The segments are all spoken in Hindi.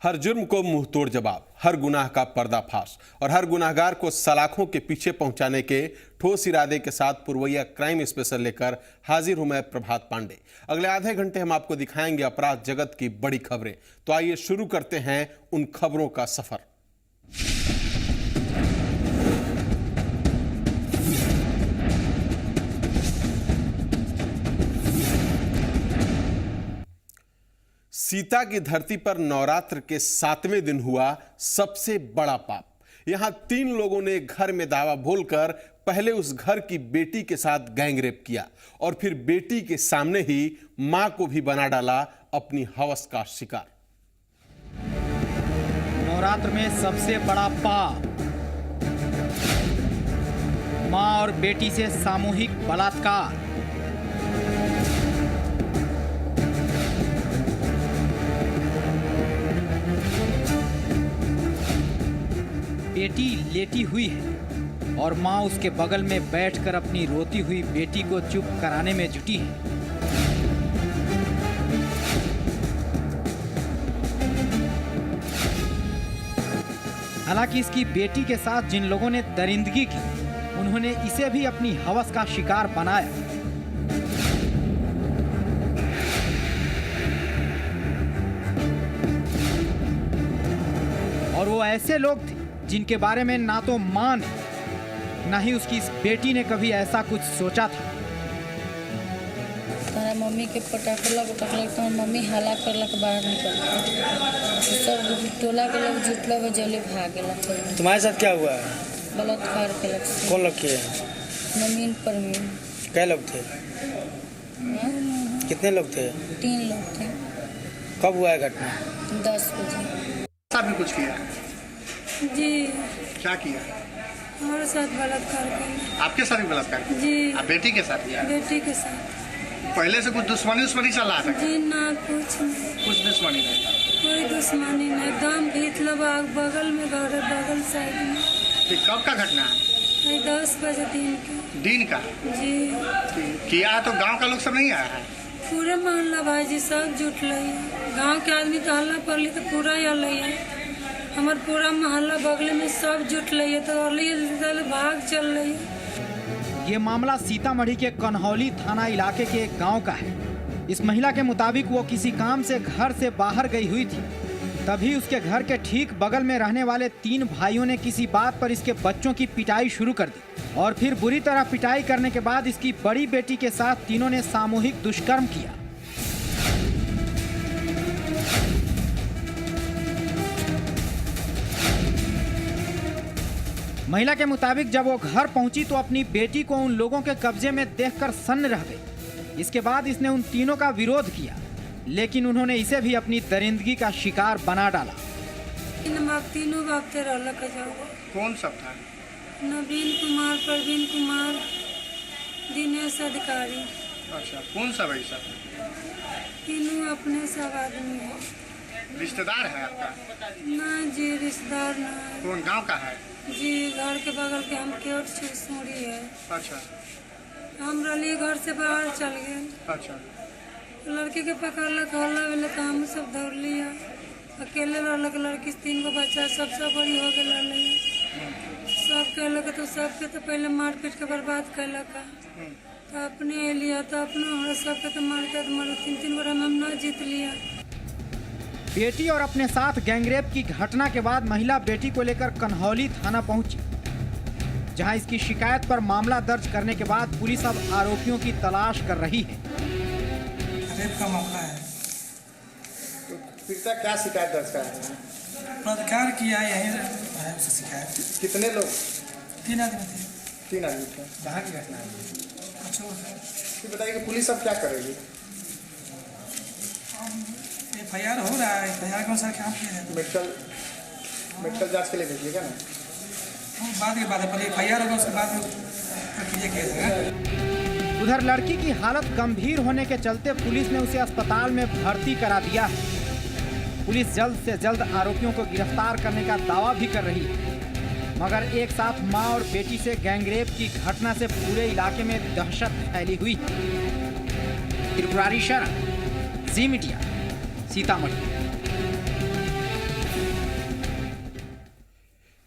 हर जुर्म को मुंह तोड़ जवाब, हर गुनाह का पर्दाफाश और हर गुनाहगार को सलाखों के पीछे पहुंचाने के ठोस इरादे के साथ पुरवैया क्राइम स्पेशल लेकर हाजिर हूं मैं प्रभात पांडे। अगले आधे घंटे हम आपको दिखाएंगे अपराध जगत की बड़ी खबरें। तो आइए शुरू करते हैं उन खबरों का सफर। सीता की धरती पर नवरात्र के 7वें दिन हुआ सबसे बड़ा पाप। यहां 3 लोगों ने घर में दावा बोलकर पहले उस घर की बेटी के साथ गैंगरेप किया और फिर बेटी के सामने ही मां को भी बना डाला अपनी हवस का शिकार। नवरात्र में सबसे बड़ा पाप, मां और बेटी से सामूहिक बलात्कार। बेटी लेटी हुई है और मां उसके बगल में बैठकर अपनी रोती हुई बेटी को चुप कराने में जुटी है। हालांकि इसकी बेटी के साथ जिन लोगों ने दरिंदगी की, उन्होंने इसे भी अपनी हवस का शिकार बनाया। और वो ऐसे लोग थे जिनके बारे में ना तो मां ने ना ही उसकी इस बेटी ने कभी ऐसा कुछ सोचा था। तारा मम्मी के पटाखलक तो मम्मी हला करलक, बाहर निकल सब टोला के लोग जुटल व जले भाग गेला। तुम्हारे साथ क्या हुआ? बलात्कार केलक। कौन लोग किए? नमीन परमीन। कै लोग थे? कितने लोग थे? 3 लोग थे। कब हुआ है घटना? 10 बजे। साथ भी कुछ किया? जी। क्या किया? हमारे साथ बलात्कार किया। आपके साथ भी बलात्कार किया? जी। आप बेटी के साथ किया? बेटी के साथ। पहले से कुछ दुश्मनी चल रहा था? जी ना, कुछ नहीं। कुछ दुश्मनी नहीं? कोई दुश्मनी नहीं। एकदम भीतला बाग बगल में घर है, बगल साइड में। कि कब का घटना है? 10 बजे दिन का? जी। किया है तो गांव का लोग सब नहीं आया है? पूरे मोहल्ला भाईजी सब जुट रही है। गांव के आदमी तो हल्ला पड़ ली तो पूरा ही हल है। हमारे पूरा मोहल्ला बगल में सब जुट रही है तो भाग चल रही है। ये मामला सीतामढ़ी के कन्हौली थाना इलाके के एक गांव का है। इस महिला के मुताबिक वो किसी काम से घर से बाहर गई हुई थी, तभी उसके घर के ठीक बगल में रहने वाले 3 भाइयों ने किसी बात पर इसके बच्चों की पिटाई शुरू कर दी और फिर बुरी तरह पिटाई करने के बाद इसकी बड़ी बेटी के साथ तीनों ने सामूहिक दुष्कर्म किया। महिला के मुताबिक जब वो घर पहुंची तो अपनी बेटी को उन लोगों के कब्जे में देखकर सन्न रह गई। इसके बाद इसने उन तीनों का विरोध किया, लेकिन उन्होंने इसे भी अपनी दरिंदगी का शिकार बना डाला। तीनों भागते रहला। कौन सब था? नवीन कुमार, प्रवीण कुमार, दिनेश अधिकारी। अच्छा, कौन सा भाई सब? तीनों अपने सब आदमी है। रिश्तेदार है आपका? ना जी, रिश्तेदार ना। कौन गांव का है? जी, घर के बगल के हम केवट सूरी है। अच्छा। हम रही घर से बाहर चल गए। अच्छा। लड़की के पकड़लक, हल्ला वेला तो हम सब दौड़ लिया। अकेले रहलक, लड़की 3 गो बच्चा सबसे बड़ी हो गई। सब कहलक तो सबके तो पहले मार पीट के बर्बाद कैलक। तो अपने लिया तो अपना सबके तो मारते 3 बार हम ना जीत लिया। बेटी और अपने साथ गैंगरेप की घटना के बाद महिला बेटी को लेकर कन्हौली थाना पहुंची, जहां इसकी शिकायत पर मामला दर्ज करने के बाद पुलिस अब आरोपियों की तलाश कर रही है। रेप का मामला है। तो पीड़िता क्या शिकायत दर्ज कराया? बलात्कार किया यही है उससे शिकायत। कितने लोग? 3 आदमी थे। 3 आदमी थे। कहाँ की घटना है? अच्छा, बताइए कि पुलिस अब क्या करेगी? FIR हो रहा है। FIR के अनुसार क्या किया है? मेडिकल जांच के लिए भेजिएगा ना? बाद की बात है, पहले FIR होगा, उसके बाद प्रक्रिया किया जाएगा। उधर लड़की की हालत गंभीर होने के चलते पुलिस ने उसे अस्पताल में भर्ती करा दिया है। पुलिस जल्द से जल्द आरोपियों को गिरफ्तार करने का दावा भी कर रही है, मगर एक साथ मां और बेटी से गैंगरेप की घटना से पूरे इलाके में दहशत फैली हुई है। त्रिपुरारी शरण, जी मीडिया, सीतामढ़ी।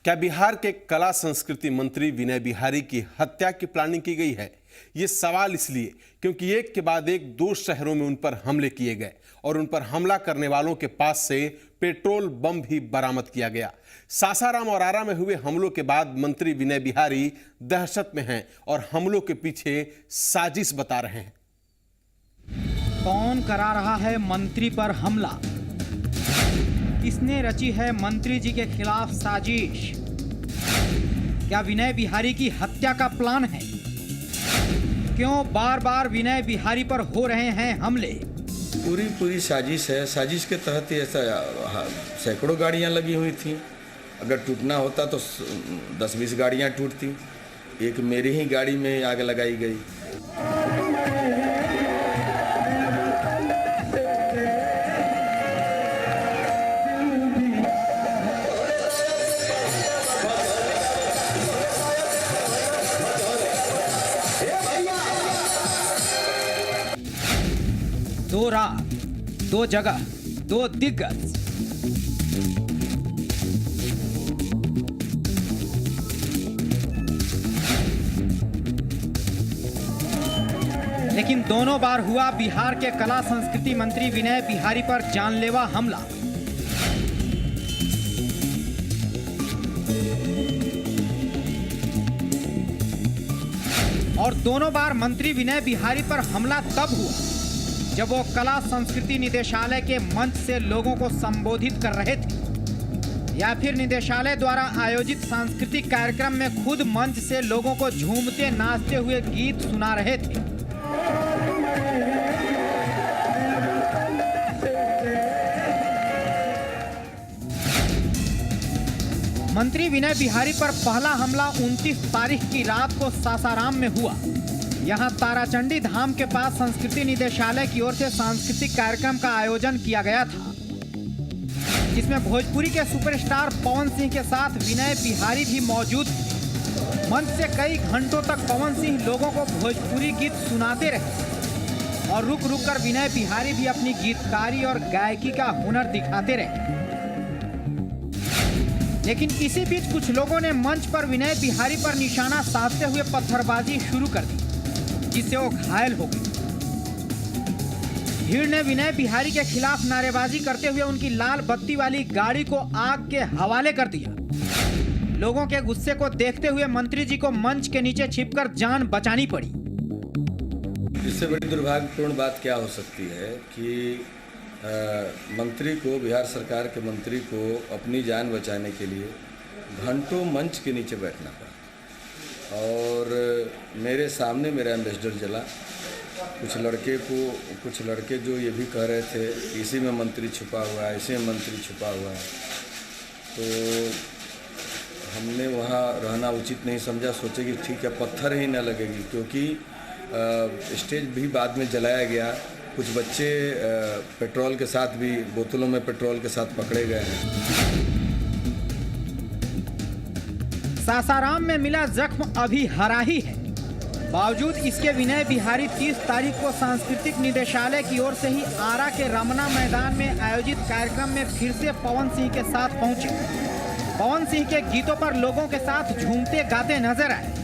क्या बिहार के कला संस्कृति मंत्री विनय बिहारी की हत्या की प्लानिंग की गई है? ये सवाल इसलिए क्योंकि एक के बाद एक 2 शहरों में उन पर हमले किए गए और उन पर हमला करने वालों के पास से पेट्रोल बम भी बरामद किया गया। सासाराम और आरा में हुए हमलों के बाद मंत्री विनय बिहारी दहशत में हैं और हमलों के पीछे साजिश बता रहे हैं। कौन करा रहा है मंत्री पर हमला? किसने रची है मंत्री जी के खिलाफ साजिश? क्या विनय बिहारी की हत्या का प्लान है? क्यों बार बार विनय बिहारी पर हो रहे हैं हमले? पूरी साजिश है। साजिश के तहत ही ऐसा सैकड़ों गाड़ियां लगी हुई थी। अगर टूटना होता तो 10-20 गाड़ियां टूटती। एक मेरी ही गाड़ी में आग लगाई गई। दो रात, 2 जगह, 2 दिग्गज। लेकिन दोनों बार हुआ बिहार के कला संस्कृति मंत्री विनय बिहारी पर जानलेवा हमला। और दोनों बार मंत्री विनय बिहारी पर हमला तब हुआ जब वो कला संस्कृति निदेशालय के मंच से लोगों को संबोधित कर रहे थे या फिर निदेशालय द्वारा आयोजित सांस्कृतिक कार्यक्रम में खुद मंच से लोगों को झूमते नाचते हुए गीत सुना रहे थे। मंत्री विनय बिहारी पर पहला हमला 29 तारीख की रात को सासाराम में हुआ। यहां ताराचंडी धाम के पास संस्कृति निदेशालय की ओर से सांस्कृतिक कार्यक्रम का आयोजन किया गया था, जिसमें भोजपुरी के सुपरस्टार पवन सिंह के साथ विनय बिहारी भी मौजूद थे। मंच से कई घंटों तक पवन सिंह लोगों को भोजपुरी गीत सुनाते रहे और रुक रुक कर विनय बिहारी भी अपनी गीतकारी और गायकी का हुनर दिखाते रहे। लेकिन इसी बीच कुछ लोगों ने मंच पर विनय बिहारी पर निशाना साधते हुए पत्थरबाजी शुरू कर दी, जिससे वो घायल हो गए। भीड़ ने विनय बिहारी के खिलाफ नारेबाजी करते हुए उनकी लाल बत्ती वाली गाड़ी को आग के हवाले कर दिया। लोगों के गुस्से को देखते हुए मंत्री जी को मंच के नीचे छिपकर जान बचानी पड़ी। इससे बड़ी दुर्भाग्यपूर्ण बात क्या हो सकती है कि मंत्री को, बिहार सरकार के मंत्री को अपनी जान बचाने के लिए घंटों मंच के नीचे बैठना पड़ा और मेरे सामने मेरा एम्बेसडर जला। कुछ लड़के जो ये भी कह रहे थे इसी में मंत्री छुपा हुआ है, इसी में मंत्री छुपा हुआ है। तो हमने वहाँ रहना उचित नहीं समझा। सोचे कि ठीक है, पत्थर ही न लगेगी, क्योंकि स्टेज भी बाद में जलाया गया। कुछ बच्चे पेट्रोल के साथ भी, बोतलों में पेट्रोल के साथ पकड़े गए हैं। सासाराम में मिला जख्म अभी हरा ही है। बावजूद इसके विनय बिहारी 30 तारीख को सांस्कृतिक निदेशालय की ओर से ही आरा के रमना मैदान में आयोजित कार्यक्रम में फिर से पवन सिंह के साथ पहुंचे। पवन सिंह के गीतों पर लोगों के साथ झूमते गाते नजर आए।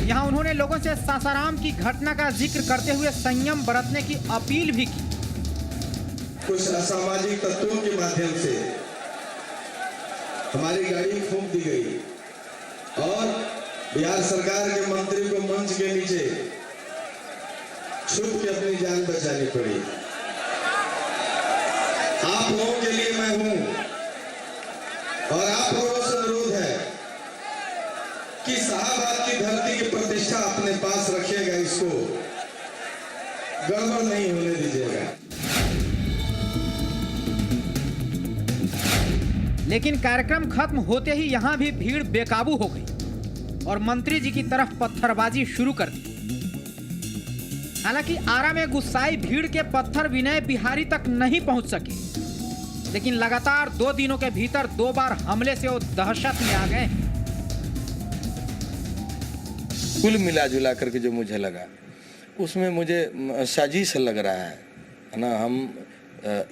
यहाँ उन्होंने लोगों से सासाराम की घटना का जिक्र करते हुए संयम बरतने की अपील भी की। कुछ असामाजिक तत्वों के माध्यम से हमारी गाड़ी फूंक दी गई और बिहार सरकार के मंत्री को मंच के नीचे छुप के अपनी जान बचानी पड़ी। आप लोगों के लिए मैं हूं और आप लोगों से अनुरोध है कि शाहबाद की धरती की प्रतिष्ठा अपने पास रखिएगा, इसको गड़बड़ नहीं होने दीजिएगा। लेकिन कार्यक्रम खत्म होते ही यहाँ भी भीड़ बेकाबू हो गई और मंत्री जी की तरफ पत्थरबाजी शुरू कर दी। हालांकि आरा में गुस्साई भीड़ के पत्थर विनय बिहारी तक नहीं पहुंच सके, लेकिन लगातार 2 दिनों के भीतर 2 बार हमले से वो दहशत में आ गए। कुल मिला जुला करके जो मुझे लगा उसमें मुझे साजिश लग रहा है ना। हम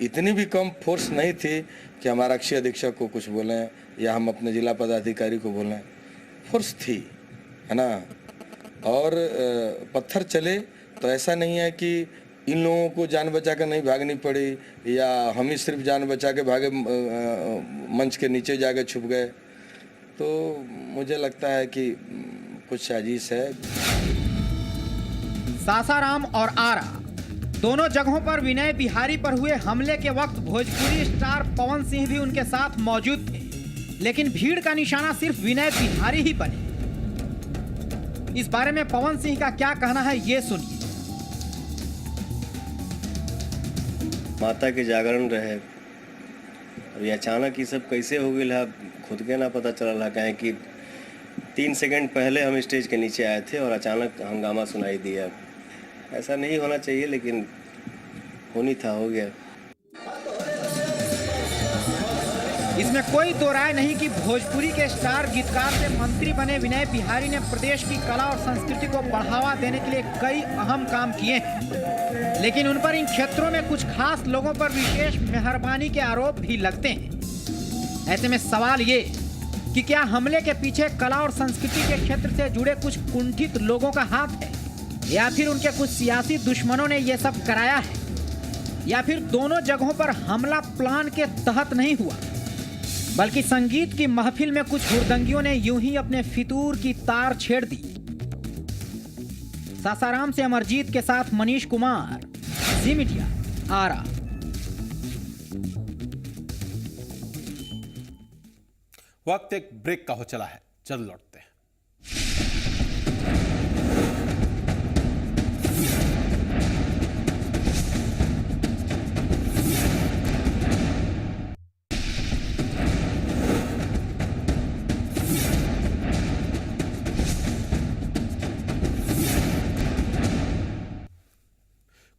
इतनी भी कम फोर्स नहीं थी कि हम आरक्षी अधीक्षक को कुछ बोलें या हम अपने जिला पदाधिकारी को बोलें। फोर्स थी, है ना। और पत्थर चले तो ऐसा नहीं है कि इन लोगों को जान बचा कर नहीं भागनी पड़ी या हम ही सिर्फ जान बचा के भागे, मंच के नीचे जाके छुप गए। तो मुझे लगता है कि कुछ साजिश है। सासाराम और आरा दोनों जगहों पर विनय बिहारी पर हुए हमले के वक्त भोजपुरी स्टार पवन सिंह भी उनके साथ मौजूद थे, लेकिन भीड़ का निशाना सिर्फ विनय बिहारी ही बने। इस बारे में पवन सिंह का क्या कहना है, ये सुनिए। माता के जागरण रहे और ये अचानक ये सब कैसे हो गया है खुद के ना पता चला। कहे कि 3 सेकंड पहले हम स्टेज के नीचे आए थे और अचानक हंगामा सुनाई दिया। ऐसा नहीं होना चाहिए, लेकिन होनी था, हो गया। इसमें कोई दो राय नहीं कि भोजपुरी के स्टार गीतकार से मंत्री बने विनय बिहारी ने प्रदेश की कला और संस्कृति को बढ़ावा देने के लिए कई अहम काम किए हैं, लेकिन उन पर इन क्षेत्रों में कुछ खास लोगों पर विशेष मेहरबानी के आरोप भी लगते हैं। ऐसे में सवाल ये कि क्या हमले के पीछे कला और संस्कृति के क्षेत्र से जुड़े कुछ कुंठित लोगों का हाथ है, या फिर उनके कुछ सियासी दुश्मनों ने यह सब कराया है, या फिर दोनों जगहों पर हमला प्लान के तहत नहीं हुआ, बल्कि संगीत की महफिल में कुछ हुड़दंगियों ने यूं ही अपने फितूर की तार छेड़ दी। सासाराम से अमरजीत के साथ मनीष कुमार, जी मीडिया, आरा। वक्त एक ब्रेक का हो चला है, जल्द लौटते हैं।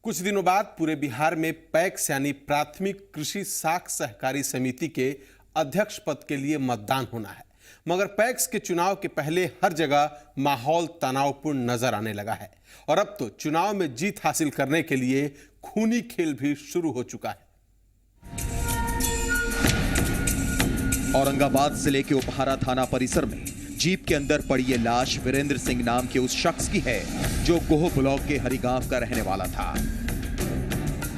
कुछ दिनों बाद पूरे बिहार में पैक्स यानी प्राथमिक कृषि साख सहकारी समिति के अध्यक्ष पद के लिए मतदान होना है, मगर पैक्स के चुनाव के पहले हर जगह माहौल तनावपूर्ण नजर आने लगा है और अब तो चुनाव में जीत हासिल करने के लिए खूनी खेल भी शुरू हो चुका है। औरंगाबाद जिले के उपहारा थाना परिसर में जीप के अंदर पड़ी ये लाश वीरेंद्र सिंह नाम के उस शख्स की है जो गोह ब्लॉक के हरिगांव का रहने वाला था।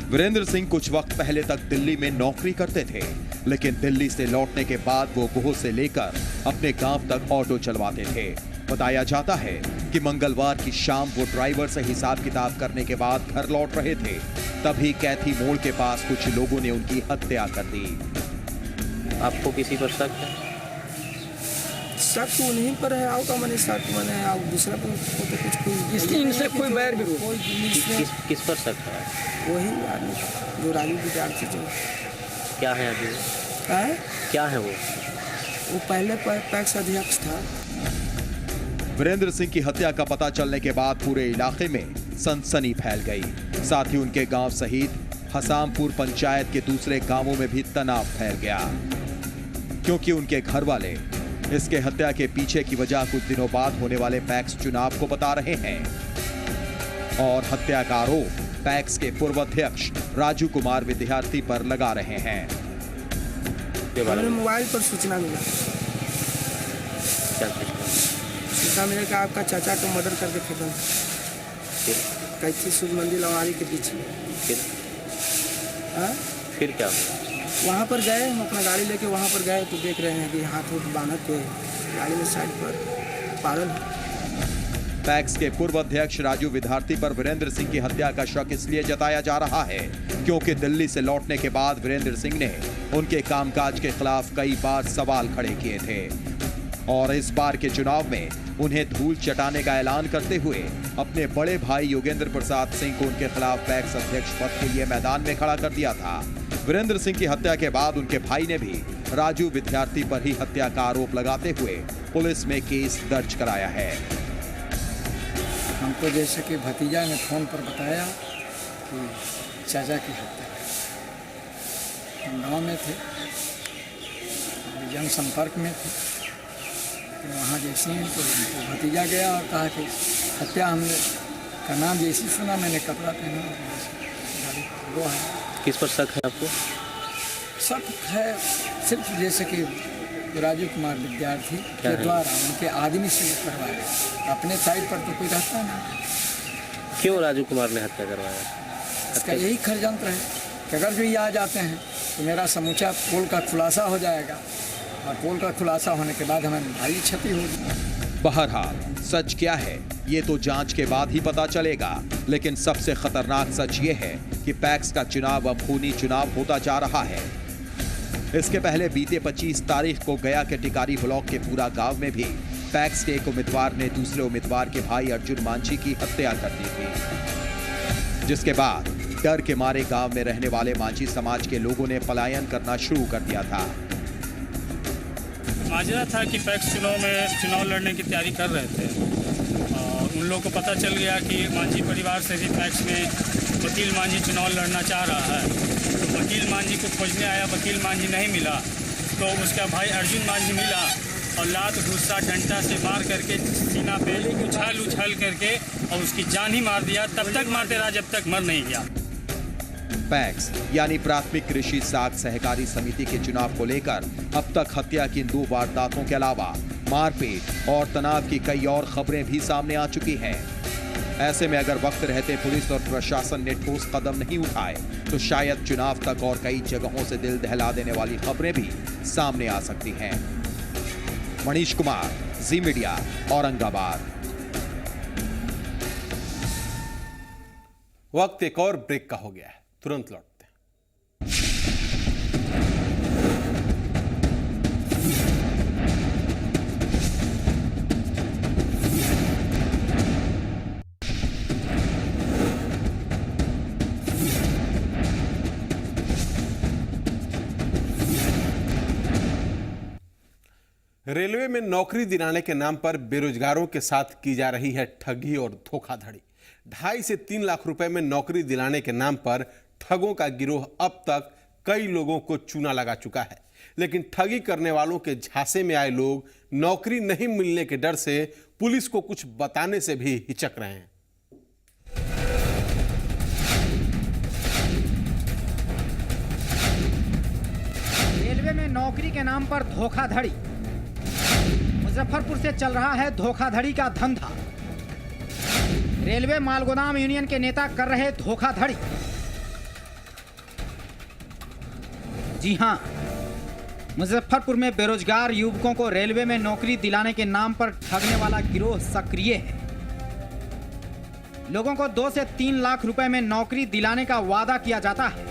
वीरेंद्र सिंह कुछ वक्त पहले तक दिल्ली में नौकरी करते थे, लेकिन दिल्ली से लौटने के बाद वो गोह से लेकर अपने गांव तक ऑटो चलवाते थे। बताया जाता है कि मंगलवार की शाम वो ड्राइवर से हिसाब किताब करने के बाद घर लौट रहे थे, तभी कैथी मोड़ के पास कुछ लोगों ने उनकी हत्या कर दी। आपको किसी पर शक है? शक तो उन्हीं पर है, आओ का मैंने शक मैंने आओ दूसरा पर तो कुछ कोई इनसे कोई बैर भी कोई किस पर शक है? वही आदमी जो राजू विद्यार्थी जो क्या है अभी? क्या है वो पहले पैक्स अध्यक्ष था। वीरेंद्र सिंह की हत्या का पता चलने के बाद पूरे इलाके में सनसनी फैल गई। साथ ही उनके गांव सहित हसामपुर पंचायत के दूसरे गांवों में भी तनाव फैल गया, क्योंकि उनके घर वाले इसके हत्या के पीछे की वजह कुछ दिनों बाद होने वाले पैक्स चुनाव को बता रहे हैं और हत्या का आरोप पैक्स के पूर्व अध्यक्ष राजू कुमार विद्यार्थी पर लगा रहे हैं। मोबाइल पर सूचना मिला, सूचना मिला कि आपका चाचा को मर्डर करके फेंका कैथी सूर्य मंदिर लवारी के पीछे। फिर क्या? वहाँ पर गए, हम अपना गाड़ी लेके वहाँ पर गए तो देख रहे हैं कि हाथ उठ बांधा के गाड़ी में साइड पर पागल है। पैक्स के पूर्व अध्यक्ष राजू विद्यार्थी पर वीरेंद्र सिंह की हत्या का शक इसलिए जताया जा रहा है क्योंकि दिल्ली से लौटने के बाद वीरेंद्र सिंह ने उनके कामकाज के खिलाफ कई बार सवाल खड़े किए थे और इस बार के चुनाव में उन्हें धूल चटाने का ऐलान करते हुए अपने बड़े भाई योगेंद्र प्रसाद सिंह को उनके खिलाफ पैक्स अध्यक्ष पद के लिए मैदान में खड़ा कर दिया था। वीरेंद्र सिंह की हत्या के बाद उनके भाई ने भी राजू विद्यार्थी पर ही हत्या का आरोप लगाते हुए पुलिस में केस दर्ज कराया है। हमको जैसे कि भतीजा ने फोन पर बताया कि चाचा की हत्या, हम गाँव में थे, जनसंपर्क में थे, तो वहाँ जैसे ही तो भतीजा गया और कहा कि हत्या हमने का नाम जैसे सुना मैंने कपड़ा पहना वो है। किस पर शक है आपको? शक है सिर्फ जैसे कि राजू कुमार विद्यार्थी के द्वारा उनके आदमी से करवाया, अपने साइड पर तो कोई रहता नहीं। क्यों राजू कुमार ने हत्या करवाया? इसका यही षड्यंत्र है कि अगर जो ये आ जाते हैं तो मेरा समूचा पोल का खुलासा हो जाएगा, और पोल का खुलासा होने के बाद हमें भारी क्षति होगी। बहरहाल सच क्या है ये तो जांच के बाद ही पता चलेगा, लेकिन सबसे खतरनाक सच ये है कि पैक्स का चुनाव अब खूनी चुनाव होता जा रहा है। इसके पहले बीते 25 तारीख को गया के टिकारी ब्लॉक के पूरा गांव में भी पैक्स के एक उम्मीदवार ने दूसरे उम्मीदवार के भाई अर्जुन मांझी की हत्या कर दी थी, जिसके बाद डर के मारे गांव में रहने वाले मांझी समाज के लोगों ने पलायन करना शुरू कर दिया था। माजरा था कि पैक्स चुनाव लड़ने की तैयारी कर रहे थे, और उन लोगों को पता चल गया कि मांझी परिवार से भी पैक्स में वकील मांझी चुनाव लड़ना चाह रहा है। तो वकील मांझी को खोजने आया, वकील मांझी नहीं मिला, तो उसका भाई अर्जुन मांझी मिला और लात गुस्सा डंडा से मार करके सीना पे उछाल करके और उसकी जान ही मार दिया। तब तक मारते रहा जब तक मर नहीं गया। पैक्स यानी प्राथमिक कृषि साख सहकारी समिति के चुनाव को लेकर अब तक हत्या की 2 वारदातों के अलावा मारपीट और तनाव की कई और खबरें भी सामने आ चुकी हैं। ऐसे में अगर वक्त रहते पुलिस और प्रशासन ने ठोस कदम नहीं उठाए तो शायद चुनाव तक और कई जगहों से दिल दहला देने वाली खबरें भी सामने आ सकती हैं। मनीष कुमार, जी मीडिया, औरंगाबाद। वक्त एक और ब्रेक का हो गया है, तुरंत लौटते हैं। रेलवे में नौकरी दिलाने के नाम पर बेरोजगारों के साथ की जा रही है ठगी और धोखाधड़ी। 2.5 से 3 लाख रुपए में नौकरी दिलाने के नाम पर ठगों का गिरोह अब तक कई लोगों को चूना लगा चुका है, लेकिन ठगी करने वालों के झांसे में आए लोग नौकरी नहीं मिलने के डर से पुलिस को कुछ बताने से भी हिचक रहे हैं। रेलवे में नौकरी के नाम पर धोखाधड़ी। मुजफ्फरपुर से चल रहा है धोखाधड़ी का धंधा। रेलवे मालगोदाम यूनियन के नेता कर रहे धोखाधड़ी। जी हां, मुजफ्फरपुर में बेरोजगार युवकों को रेलवे में नौकरी दिलाने के नाम पर ठगने वाला गिरोह सक्रिय है। लोगों को 2 से 3 लाख रुपए में नौकरी दिलाने का वादा किया जाता है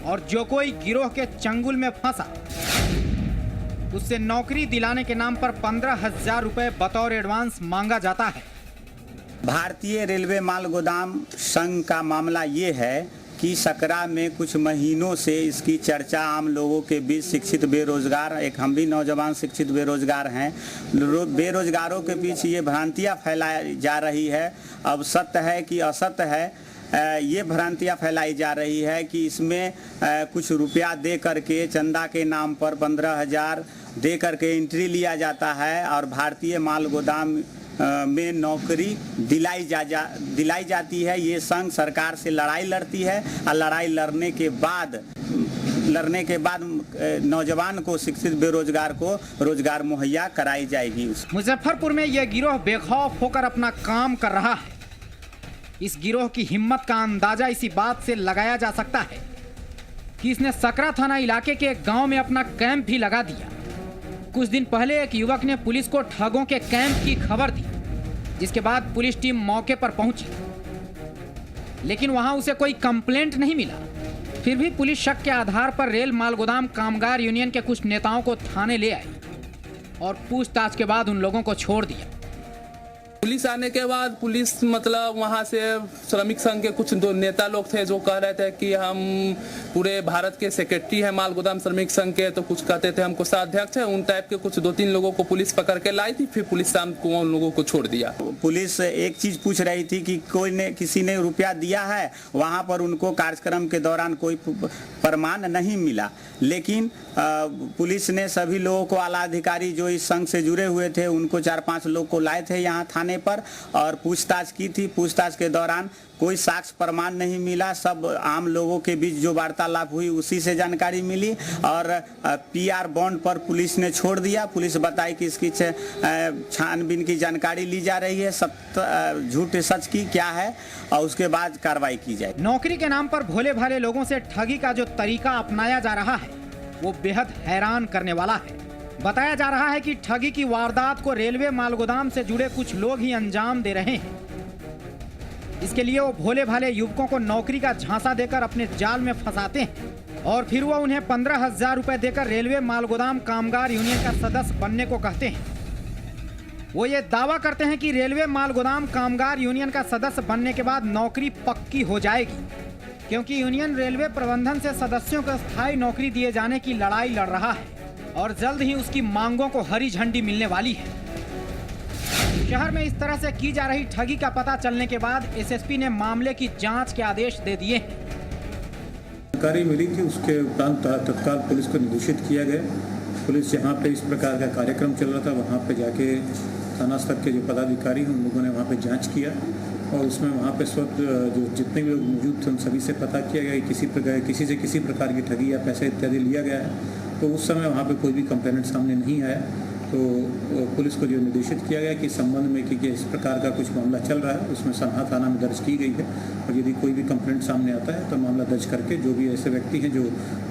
और जो कोई गिरोह के चंगुल में फंसा उससे नौकरी दिलाने के नाम पर 15,000 रुपए बतौर एडवांस मांगा जाता है। भारतीय रेलवे माल गोदाम संघ का मामला ये है कि सकरा में कुछ महीनों से इसकी चर्चा आम लोगों के बीच, शिक्षित बेरोजगार, एक हम भी नौजवान शिक्षित बेरोजगार हैं, बेरोजगारों के बीच ये भ्रांतियाँ फैलाई जा रही है। अब सत्य है कि असत्य है, ये भ्रांतियाँ फैलाई जा रही है कि इसमें कुछ रुपया दे करके चंदा के नाम पर 15,000 दे करके एंट्री लिया जाता है और भारतीय माल गोदाम में नौकरी दिलाई जाती है। ये संघ सरकार से लड़ाई लड़ती है और लड़ाई लड़ने के बाद नौजवान को, शिक्षित बेरोजगार को रोजगार मुहैया कराई जाएगी। मुजफ्फरपुर में यह गिरोह बेखौफ होकर अपना काम कर रहा है। इस गिरोह की हिम्मत का अंदाजा इसी बात से लगाया जा सकता है कि इसने सकरा थाना इलाके के एक गांव में अपना कैंप भी लगा दिया। कुछ दिन पहले एक युवक ने पुलिस को ठगों के कैंप की खबर दी, जिसके बाद पुलिस टीम मौके पर पहुंची, लेकिन वहां उसे कोई कंप्लेंट नहीं मिला। फिर भी पुलिस शक के आधार पर रेल मालगोदाम कामगार यूनियन के कुछ नेताओं को थाने ले आई और पूछताछ के बाद उन लोगों को छोड़ दिया। पुलिस आने के बाद पुलिस मतलब वहाँ से श्रमिक संघ के कुछ दो नेता लोग थे जो कह रहे थे कि हम पूरे भारत के सेक्रेटरी हैं माल गोदाम श्रमिक संघ के, तो कुछ कहते थे हमको साध्यक्ष है। उन टाइप के कुछ 2-3 लोगों को पुलिस पकड़ के लाई थी, फिर पुलिस शाम को उन लोगों को छोड़ दिया। पुलिस एक चीज पूछ रही थी कि किसी ने रुपया दिया है, वहाँ पर उनको कार्यक्रम के दौरान कोई प्रमाण नहीं मिला, लेकिन पुलिस ने सभी लोगों को, आला अधिकारी जो इस संघ से जुड़े हुए थे, उनको 4-5 लोग को लाए थे यहाँ थाने आने पर और पूछताछ की थी। पूछताछ के दौरान कोई साक्ष्य प्रमाण नहीं मिला। सब आम लोगों के बीच जो वार्तालाप हुई उसी से जानकारी मिली और PR बॉन्ड पर पुलिस ने छोड़ दिया। पुलिस बताई कि इसकी छानबीन की जानकारी ली जा रही है, झूठ सच की क्या है और उसके बाद कार्रवाई की जाए। नौकरी के नाम पर भोले भाले लोगों से ठगी का जो तरीका अपनाया जा रहा है वो बेहद हैरान करने वाला है। बताया जा रहा है कि ठगी की वारदात को रेलवे मालगोदाम से जुड़े कुछ लोग ही अंजाम दे रहे हैं। इसके लिए वो भोले भाले युवकों को नौकरी का झांसा देकर अपने जाल में फंसाते हैं और फिर वो उन्हें 15,000 रुपए देकर रेलवे मालगोदाम कामगार यूनियन का सदस्य बनने को कहते हैं। वो ये दावा करते हैं कि रेलवे मालगोदाम कामगार यूनियन का सदस्य बनने के बाद नौकरी पक्की हो जाएगी, क्योंकि यूनियन रेलवे प्रबंधन से सदस्यों को स्थायी नौकरी दिए जाने की लड़ाई लड़ रहा है और जल्द ही उसकी मांगों को हरी झंडी मिलने वाली है। शहर में इस तरह से की जा रही ठगी का पता चलने के बाद SSP ने मामले की जांच के आदेश दे दिए हैं। जानकारी मिली थी, उसके उपरांत तत्काल पुलिस को निर्देशित किया गया। पुलिस जहाँ पे इस प्रकार का कार्यक्रम चल रहा था वहाँ पे जाके थाना स्तर के जो पदाधिकारी हैं उन लोगों ने वहाँ पे जांच किया और उसमें वहाँ पे स्वतः जो जितने भी लोग मौजूद थे उन सभी से पता किया गया कि किसी प्रकार की ठगी या पैसे इत्यादि लिया गया है। तो उस समय वहाँ पे कोई भी कंप्लेंट सामने नहीं आया। तो पुलिस को जो निर्देशित किया गया कि इस संबंध में कि इस प्रकार का कुछ मामला चल रहा है उसमें सनहा थाना में दर्ज की गई है और यदि कोई भी कंप्लेंट सामने आता है तो मामला दर्ज करके जो भी ऐसे व्यक्ति हैं जो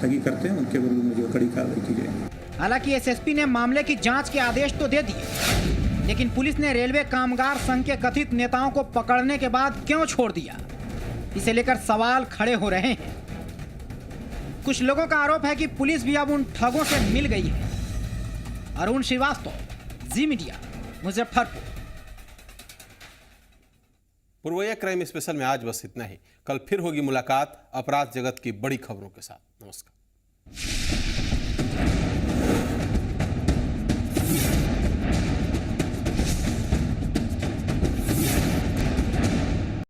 ठगी करते हैं उनके विरुद्ध में जो कड़ी कार्रवाई की जाएगी। हालांकि SSP ने मामले की जांच के आदेश तो दे दिए, लेकिन पुलिस ने रेलवे कामगार संघ के कथित नेताओं को पकड़ने के बाद क्यों छोड़ दिया, इसे लेकर सवाल खड़े हो रहे हैं। कुछ लोगों का आरोप है कि पुलिस भी अब उन ठगों से मिल गई है। Arun Shrivastava, Zee media, Muzaffarpur. Purvodaya crime special में आज बस इतना ही। कल फिर होगी मुलाकात अपराध जगत की बड़ी खबरों के साथ। नमस्कार।